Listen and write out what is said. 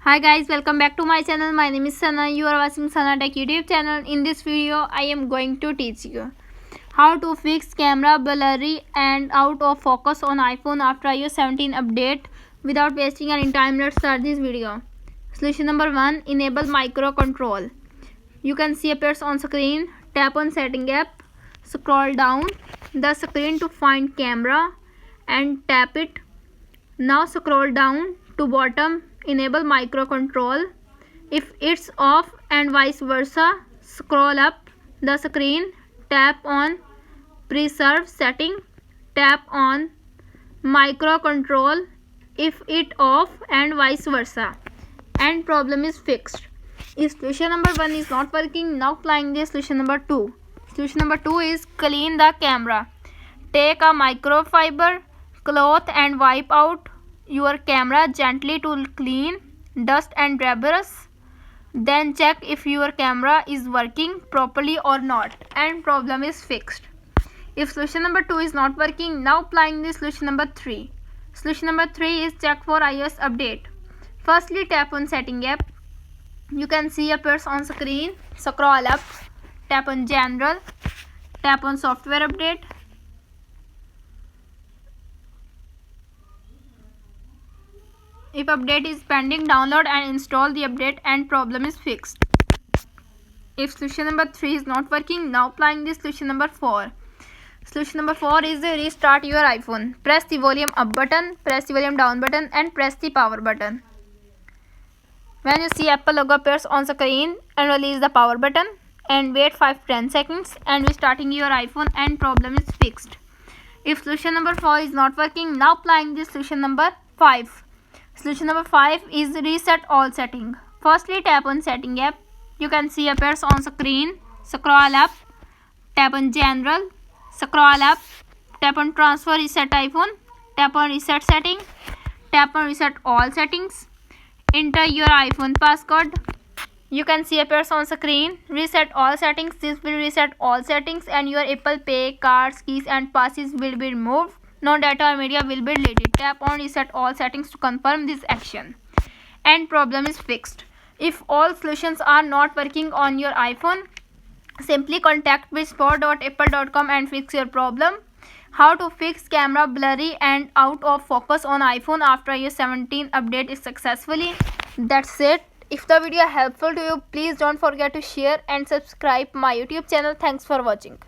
Hi guys, welcome back to my channel. My name is Sana. You are watching Sana Tech YouTube channel. In this video, I am going to teach you how to fix camera blurry and out of focus on iPhone after iOS 17 update without wasting any time. Let's start this video. Solution number 1, enable micro control. You can see appears on screen. Tap on setting app, scroll down the screen to find camera and tap it. Now scroll down to bottom, enable micro control. If it's off and vice versa, scroll up the screen, tap on preserve setting, tap on micro control if it off and vice versa, and problem is fixed. If solution number 1 is not working, now applying the solution number 2. Solution number 2 is clean the camera. Take a microfiber cloth and wipe out your camera gently to clean dust and debris. Then check if your camera is working properly or not, and problem is fixed. If solution number 2 is not working, now applying the solution number 3. Solution number 3 is check for iOS update. Firstly, tap on setting app. You can see appears on screen. Scroll up, tap on general, tap on software update. If update is pending, download and install the update and problem is fixed. If solution number 3 is not working, now applying the solution number 4. Solution number 4 is restart your iPhone. Press the volume up button, press the volume down button and press the power button. When you see Apple logo appears on screen, and release the power button and wait 5-10 seconds and restarting your iPhone and problem is fixed. If solution number 4 is not working, now applying the solution number 5. Solution number 5 is reset all setting. Firstly, tap on setting app. You can see appears on screen. Scroll up, tap on general, scroll up, tap on transfer reset iPhone, tap on reset setting, tap on reset all settings. Enter your iPhone passcode. You can see appears on screen. Reset all settings. This will reset all settings and your Apple Pay, cards, keys and passes will be removed. No data or media will be deleted. Tap on reset all settings to confirm this action, and problem is fixed. If all solutions are not working on your iPhone, simply contact support.apple.com and fix your problem. How to fix camera blurry and out of focus on iPhone after iOS 17 update is successfully. That's it. If the video helpful to you, please don't forget to share and subscribe my YouTube channel. Thanks for watching.